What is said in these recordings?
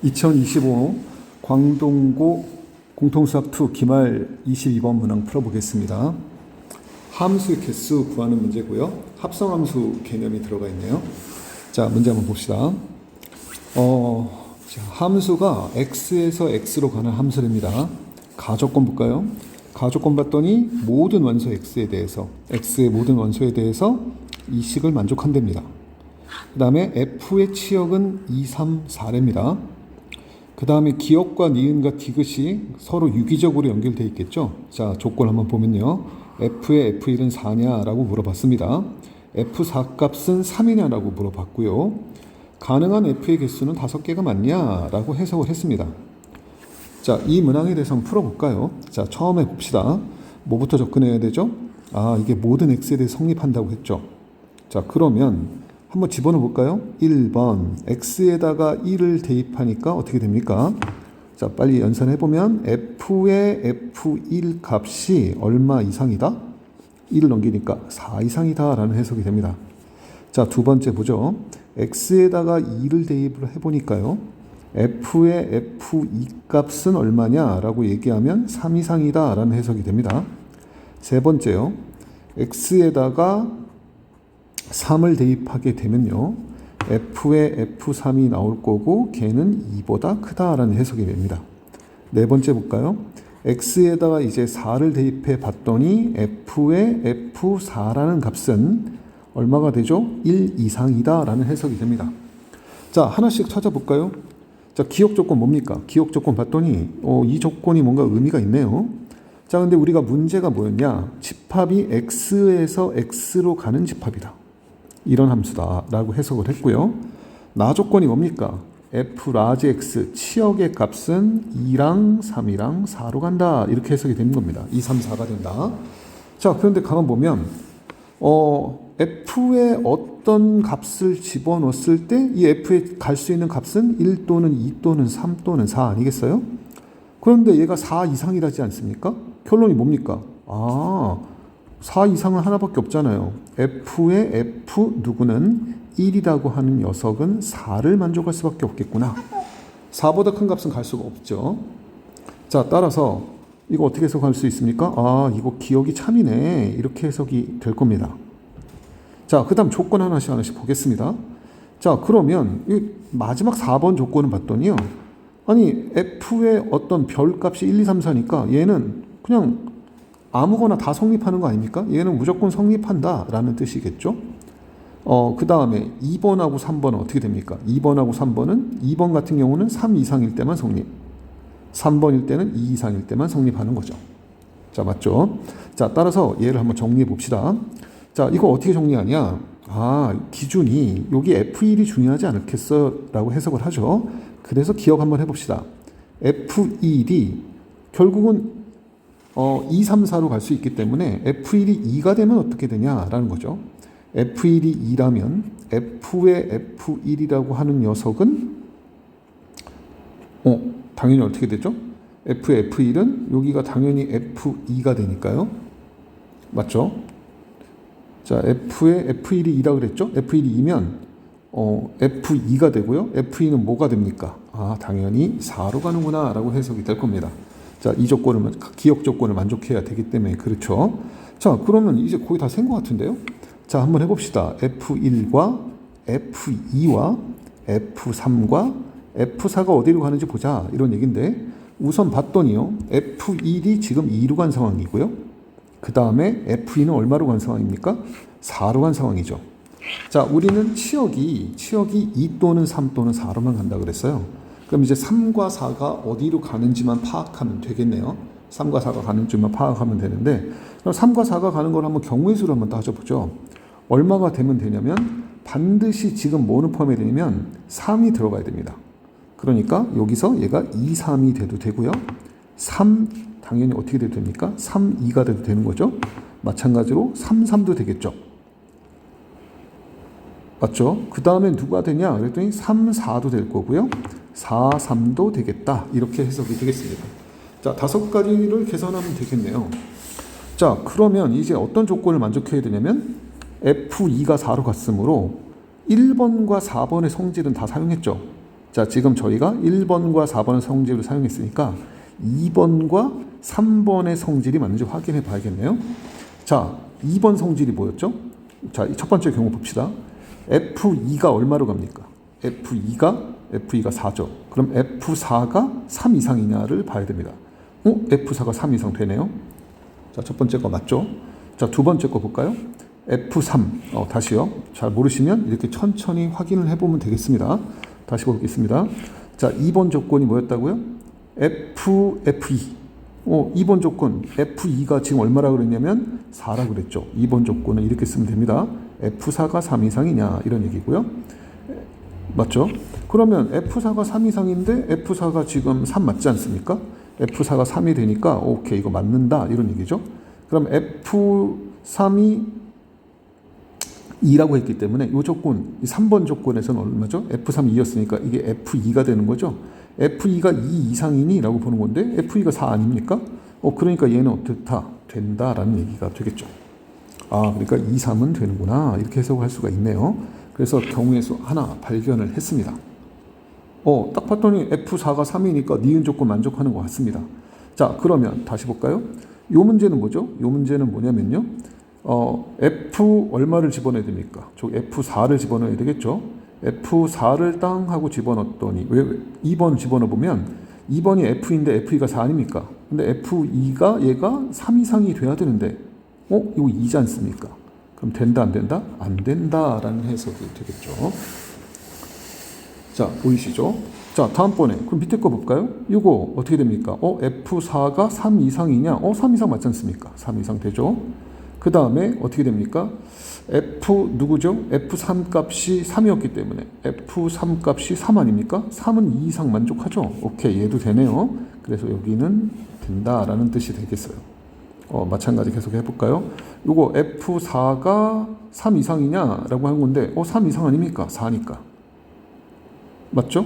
2025 광동고 공통수학2 기말 22번 문항 풀어보겠습니다. 함수의 개수 구하는 문제고요. 합성함수 개념이 들어가 있네요. 자, 문제 한번 봅시다. 함수가 x에서 x로 가는 함수랍니다. 가조건 볼까요? 가조건 봤더니 모든 원소 x에 대해서, x의 모든 원소에 대해서 이 식을 만족한답니다. 그 다음에 f의 치역은 2, 3, 4랍니다. 그 다음에 기역과 니은과 디귿이 서로 유기적으로 연결되어 있겠죠. 자, 조건 한번 보면요. f의 f1은 4냐라고 물어봤습니다. f4 값은 3이냐라고 물어봤고요. 가능한 f의 개수는 5개가 맞냐라고 해석을 했습니다. 자, 이 문항에 대해서 한번 풀어볼까요? 자, 처음에 봅시다. 뭐부터 접근해야 되죠? 이게 모든 x에 대해 성립한다고 했죠. 자, 그러면 한번 집어넣어 볼까요? 1번 x에다가 1을 대입하니까 어떻게 됩니까? 자, 빨리 연산해보면 f의 f1 값이 얼마 이상이다? 1을 넘기니까 4 이상이다 라는 해석이 됩니다. 자, 두 번째 보죠. x에다가 2를 대입을 해보니까요. f의 f2 값은 얼마냐 라고 얘기하면 3 이상이다 라는 해석이 됩니다. 세 번째요. x에다가 3을 대입하게 되면요. f의 f3이 나올 거고 걔는 2보다 크다라는 해석이 됩니다. 네 번째 볼까요? x에다가 이제 4를 대입해 봤더니 f의 f4라는 값은 얼마가 되죠? 1 이상이다 라는 해석이 됩니다. 자, 하나씩 찾아볼까요? 자, 기억 조건 뭡니까? 기억 조건 봤더니 이 조건이 뭔가 의미가 있네요. 자, 근데 우리가 문제가 뭐였냐? 집합이 x에서 x로 가는 집합이다. 이런 함수다 라고 해석을 했고요. 나 조건이 뭡니까? f 라지 x 치역의 값은 2랑 3이랑 4로 간다. 이렇게 해석이 되는 겁니다. 2, 3, 4가 된다. 자, 그런데 가만 보면 f의 어떤 값을 집어넣었을 때 이 f에 갈 수 있는 값은 1 또는 2 또는 3 또는 4 아니겠어요? 그런데 얘가 4 이상이라지 않습니까? 결론이 뭡니까? 4 이상은 하나밖에 없잖아요. f의 f 누구는 1이라고 하는 녀석은 4를 만족할 수밖에 없겠구나. 4보다 큰 값은 갈 수가 없죠. 자, 따라서 이거 어떻게 해석할 수 있습니까? 이거 기억이 참이네. 이렇게 해석이 될 겁니다. 자, 그 다음 조건 하나씩 보겠습니다. 자, 그러면 이 마지막 4번 조건을 봤더니요. 아니, f의 어떤 별값이 1, 2, 3, 4니까 얘는 그냥 아무거나 다 성립하는 거 아닙니까? 얘는 무조건 성립한다 라는 뜻이겠죠. 그 다음에 2번하고 3번은 어떻게 됩니까? 2번하고 3번은 2번 같은 경우는 3 이상일 때만 성립, 3번일 때는 2 이상일 때만 성립하는 거죠. 자, 맞죠? 자, 따라서 얘를 한번 정리해 봅시다. 자, 이거 어떻게 정리하냐? 기준이 여기 F1이 중요하지 않겠어? 라고 해석을 하죠. 그래서 기억 한번 해봅시다. F1이 결국은 2, 3, 4로 갈 수 있기 때문에 F1이 2가 되면 어떻게 되냐라는 거죠. F1이 2라면 F의 F1이라고 하는 녀석은 당연히 어떻게 되죠? F의 F1은 여기가 당연히 F2가 되니까요. 맞죠? 자, F의 F1이 2라 그랬죠? F1이 2면 F2가 되고요. F2는 뭐가 됩니까? 당연히 4로 가는구나 라고 해석이 될 겁니다. 자, 이 조건을, 기억 조건을 만족해야 되기 때문에 그렇죠. 자, 그러면 이제 거의 다 센 것 같은데요. 자, 한번 해봅시다. F1과 F2와 F3과 F4가 어디로 가는지 보자. 이런 얘기인데 우선 봤더니요. F1이 지금 2로 간 상황이고요. 그 다음에 F2는 얼마로 간 상황입니까? 4로 간 상황이죠. 자, 우리는 치역이 2 또는 3 또는 4로만 간다 그랬어요. 그럼 이제 3과 4가 어디로 가는지만 파악하면 되겠네요. 3과 4가 가는 줄만 파악하면 되는데 그럼 3과 4가 가는 걸 한번 경우의 수로 한번 따져보죠. 얼마가 되면 되냐면 반드시 지금 뭐는 포함이 되냐면 3이 들어가야 됩니다. 그러니까 여기서 얘가 2, 3이 돼도 되고요. 3 당연히 어떻게 돼도 됩니까? 3, 2가 돼도 되는 거죠. 마찬가지로 3, 3도 되겠죠. 맞죠? 그 다음에 누가 되냐? 그랬더니 3, 4도 될 거고요. 4, 3도 되겠다. 이렇게 해석이 되겠습니다. 자, 5가지를 계산하면 되겠네요. 자, 그러면 이제 어떤 조건을 만족해야 되냐면 F2가 4로 갔으므로 1번과 4번의 성질은 다 사용했죠. 자, 지금 저희가 1번과 4번의 성질을 사용했으니까 2번과 3번의 성질이 맞는지 확인해 봐야겠네요. 자, 2번 성질이 뭐였죠? 자, 첫 번째 경우 봅시다. F2가 얼마로 갑니까? F2가 4죠. 그럼 F4가 3 이상이냐를 봐야 됩니다. F4가 3 이상 되네요. 자, 첫 번째 거 맞죠? 자, 두 번째 거 볼까요? F3. 다시요. 잘 모르시면 이렇게 천천히 확인을 해보면 되겠습니다. 다시 보겠습니다. 자, 2번 조건이 뭐였다고요? F2. 2번 조건 F2가 지금 얼마라고 그랬냐면 4라고 그랬죠. 2번 조건은 이렇게 쓰면 됩니다. F4가 3 이상이냐 이런 얘기고요. 맞죠? 그러면 F4가 3 이상인데 F4가 지금 3 맞지 않습니까? F4가 3이 되니까 오케이 이거 맞는다 이런 얘기죠. 그럼 F3이 2라고 했기 때문에 이 조건, 3번 조건에서는 얼마죠? F3 2였으니까 이게 F2가 되는 거죠. F2가 2 이상이니? 라고 보는 건데 F2가 4 아닙니까? 그러니까 얘는 어떻다? 된다라는 얘기가 되겠죠. 아, 그러니까 2, 3은 되는구나. 이렇게 해석을 할 수가 있네요. 그래서 경우의 수 하나 발견을 했습니다. 딱 봤더니 F4가 3이니까 니은 조건 만족하는 것 같습니다. 자, 그러면 다시 볼까요? 요 문제는 뭐죠? 요 문제는 뭐냐면요. F 얼마를 집어넣어야 됩니까? 저 F4를 집어넣어야 되겠죠? F4를 땅 하고 집어넣었더니 왜 2번 집어넣으면 2번이 F인데 F2가 4 아닙니까? 근데 F2가 얘가 3 이상이 돼야 되는데 이거 2지 않습니까? 그럼 된다 안 된다? 안 된다라는 해석이 되겠죠. 자, 보이시죠? 자, 다음번에 그럼 밑에 거 볼까요? 이거 어떻게 됩니까? F4가 3 이상이냐? 3 이상 맞지 않습니까? 3 이상 되죠. 그 다음에 어떻게 됩니까? 누구죠? F3 값이 3이었기 때문에 F3 값이 3 아닙니까? 3은 2 이상 만족하죠? 오케이, 얘도 되네요. 그래서 여기는 된다라는 뜻이 되겠어요. 마찬가지 계속 해볼까요? 요거 F4가 3 이상이냐라고 한 건데 3 이상 아닙니까? 4니까. 맞죠?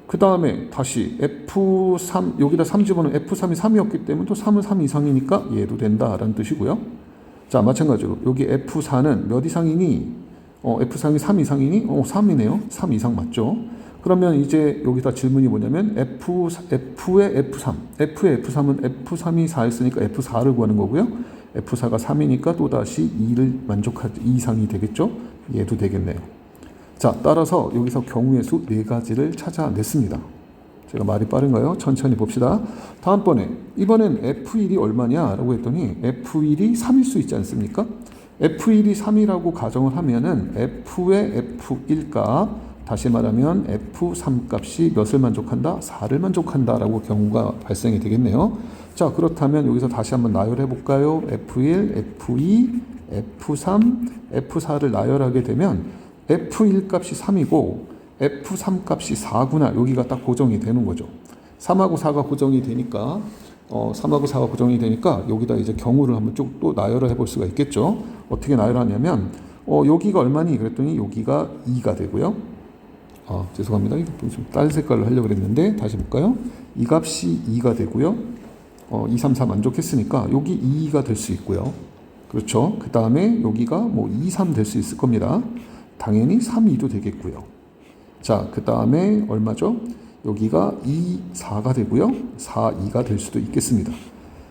그 다음에 다시 F3 여기다 3 집어넣으면 F3이 3이었기 때문에 또 3은 3 이상이니까 얘도 된다라는 뜻이고요. 자, 마찬가지로 여기 F4는 몇 이상이니? F3이 3 이상이니? 3이네요. 3 이상 맞죠? 그러면 이제 여기다 질문이 뭐냐면 F의 F3. F의 F3은 F3이 4였으니까 F4를 구하는 거고요. F4가 3이니까 또다시 2를 만족하지 2 이상이 되겠죠? 얘도 되겠네요. 자, 따라서 여기서 경우의 수 4가지를 찾아냈습니다. 제가 말이 빠른가요? 천천히 봅시다. 다음번에 이번엔 F1이 얼마냐라고 했더니 F1이 3일 수 있지 않습니까? F1이 3이라고 가정을 하면은 F의 F1 값, 다시 말하면 F3 값이 몇을 만족한다? 4를 만족한다라고 경우가 발생이 되겠네요. 자, 그렇다면 여기서 다시 한번 나열해 볼까요? F1, F2, F3, F4를 나열하게 되면 F1 값이 3이고 F3 값이 4구나. 여기가 딱 고정이 되는 거죠. 3하고 4가 고정이 되니까 3하고 4가 고정이 되니까 여기다 이제 경우를 한번 쭉 또 나열을 해볼 수가 있겠죠. 어떻게 나열하냐면 여기가 얼마니? 그랬더니 여기가 2가 되고요. 죄송합니다. 좀 다른 색깔로 하려고 그랬는데 다시 볼까요? 이 값이 2가 되고요. 2, 3, 4 만족했으니까 여기 2가 될 수 있고요. 그렇죠. 그 다음에 여기가 뭐 2, 3 될 수 있을 겁니다. 당연히 3, 2도 되겠고요. 자, 그 다음에 얼마죠? 여기가 2, 4가 되고요. 4, 2가 될 수도 있겠습니다.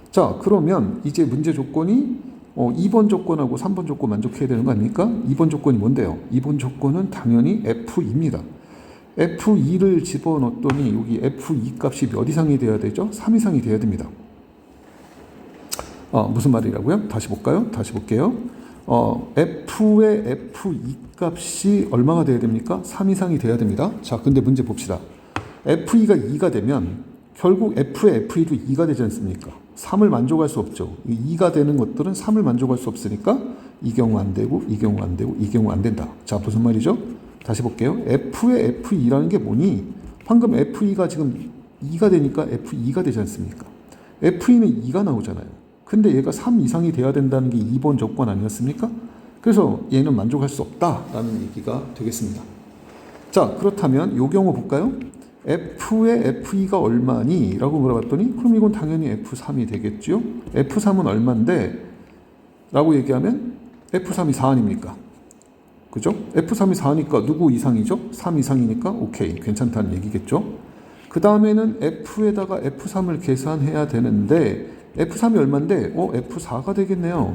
자, 그러면 이제 문제 조건이 2번 조건하고 3번 조건 만족해야 되는 거 아닙니까? 2번 조건이 뭔데요? 2번 조건은 당연히 F2입니다. F2를 집어넣었더니 여기 F2 값이 몇 이상이 돼야 되죠? 3 이상이 돼야 됩니다. 무슨 말이라고요? 다시 볼까요? 다시 볼게요. F의 F2 값이 얼마가 돼야 됩니까? 3 이상이 돼야 됩니다. 자, 근데 문제 봅시다. F2가 2가 되면 결국 F의 F2도 2가 되지 않습니까? 3을 만족할 수 없죠. 2가 되는 것들은 3을 만족할 수 없으니까 이 경우 안 되고 이 경우 안 되고 이 경우 안 된다. 자, 무슨 말이죠? 다시 볼게요. F의 F2라는 게 뭐니? 방금 F2가 지금 2가 되니까 F2가 되지 않습니까? F2는 2가 나오잖아요. 근데 얘가 3 이상이 돼야 된다는 게 2번 조건 아니었습니까? 그래서 얘는 만족할 수 없다라는 얘기가 되겠습니다. 자, 그렇다면 이 경우 볼까요? F의 F2가 얼마니? 라고 물어봤더니 그럼 이건 당연히 F3이 되겠죠? F3은 얼만데? 라고 얘기하면 F3이 4 아닙니까? 그죠? F3이 4니까 누구 이상이죠? 3 이상이니까 오케이, 괜찮다는 얘기겠죠? 그 다음에는 F에다가 F3을 계산해야 되는데 F3이 얼마인데? F4가 되겠네요.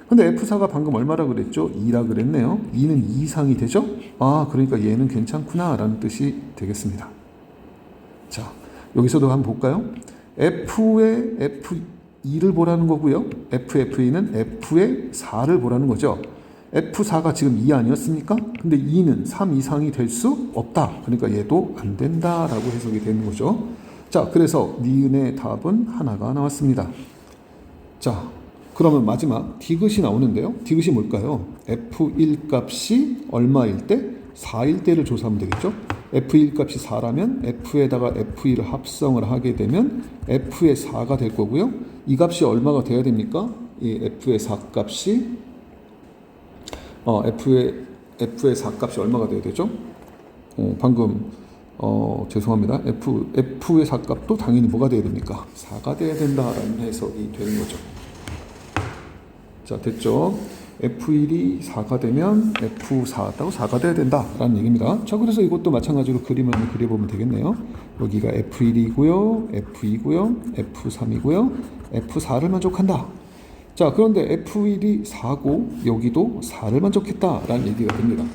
근데 F4가 방금 얼마라 그랬죠? 2라 그랬네요. 2는 2 이상이 되죠? 그러니까 얘는 괜찮구나 라는 뜻이 되겠습니다. 자, 여기서도 한번 볼까요? F의 F2를 보라는 거고요. F2는 F의 4를 보라는 거죠. F4가 지금 2 아니었습니까? 근데 2는 3 이상이 될 수 없다. 그러니까 얘도 안 된다라고 해석이 되는 거죠. 자, 그래서 니은의 답은 하나가 나왔습니다. 자, 그러면 마지막 디귿이 나오는데요. 디귿이 뭘까요? F1 값이 얼마일 때? 4일 때를 조사하면 되겠죠. F1 값이 4라면 F에다가 F2를 합성을 하게 되면 F의 4가 될 거고요. 이 값이 얼마가 돼야 됩니까? 이 F의 4 값이 F의 4 값이 얼마가 돼야 되죠? 방금 죄송합니다. F의 4 값도 당연히 뭐가 돼야 됩니까? 4가 돼야 된다라는 해석이 되는 거죠. 자, 됐죠? F1이 4가 되면 F4도 4가 돼야 된다라는 얘기입니다. 자, 그래서 이것도 마찬가지로 그림을 한번 그려보면 되겠네요. 여기가 F1이고요, F2고요, F3이고요, F4를 만족한다. 자, 그런데 F1이 4고 여기도 4를 만족했다라는 얘기가 됩니다.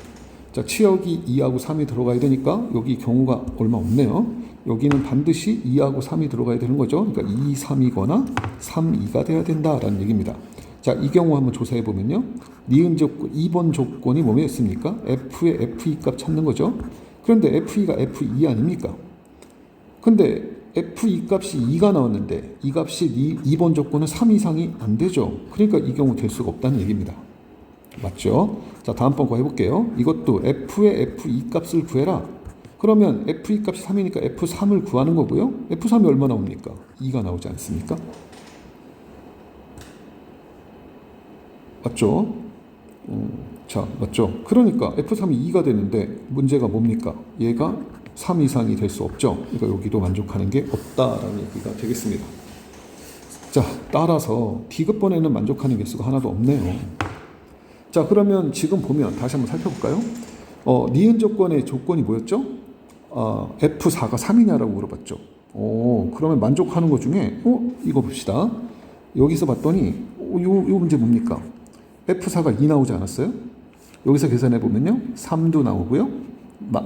자, 치역이 2하고 3이 들어가야 되니까 여기 경우가 얼마 없네요. 여기는 반드시 2하고 3이 들어가야 되는 거죠. 그러니까 2, 3이거나 3, 2가 돼야 된다라는 얘기입니다. 자, 이 경우 한번 조사해 보면요. 니은 조건, 2번 조건이 뭐였습니까? F의 F2 값 찾는 거죠. 그런데 F2가 F2 아닙니까? 근데 F2 값이 2가 나왔는데 이 값이 2번 조건은 3 이상이 안 되죠. 그러니까 이 경우 될 수가 없다는 얘기입니다. 맞죠? 자, 다음번 거 해볼게요. 이것도 F의 F2 값을 구해라. 그러면 F2 값이 3이니까 F3을 구하는 거고요. F3이 얼마 나옵니까? 2가 나오지 않습니까? 맞죠? 자, 맞죠? 그러니까 F3이 2가 되는데 문제가 뭡니까? 얘가 3 이상이 될 수 없죠. 그러니까 여기도 만족하는 게 없다라는 얘기가 되겠습니다. 자, 따라서 D급번에는 만족하는 개수가 하나도 없네요. 자, 그러면 지금 보면 다시 한번 살펴볼까요? 니은 조건의 조건이 뭐였죠? F4가 3이냐라고 물어봤죠. 그러면 만족하는 것 중에 이거 봅시다. 여기서 봤더니 요 문제 뭡니까? F4가 2 나오지 않았어요? 여기서 계산해 보면요. 3도 나오고요.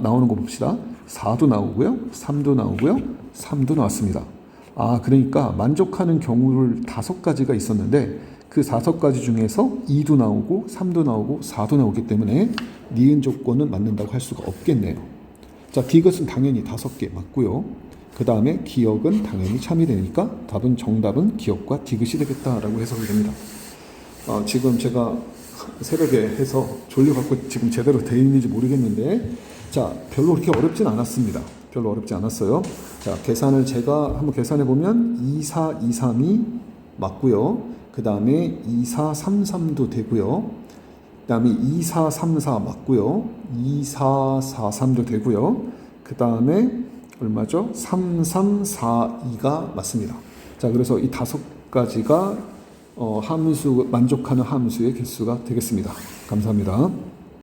나오는 거 봅시다. 4도 나오고요. 3도 나오고요. 3도 나왔습니다. 그러니까 만족하는 경우를 5가지가 있었는데 그 5가지 중에서 2도 나오고 3도 나오고 4도 나오기 때문에 니은 조건은 맞는다고 할 수가 없겠네요. 자, 디귿은 당연히 5개 맞고요. 그 다음에 기역은 당연히 참이 되니까 정답은 기역과 디귿이 되겠다라고 해석이 됩니다. 지금 제가 새벽에 해서 졸려갖고 지금 제대로 되어 있는지 모르겠는데, 자, 별로 그렇게 어렵진 않았습니다. 별로 어렵지 않았어요. 자, 계산을 제가 한번 계산해 보면 2, 4, 2, 3이 맞고요. 그 다음에 2, 4, 3, 3도 되고요. 그 다음에 2, 4, 3, 4 맞고요. 2, 4, 4, 3도 되고요. 그 다음에 얼마죠? 3, 3, 4, 2가 맞습니다. 자, 그래서 이 5가지가 만족하는 함수의 개수가 되겠습니다. 감사합니다.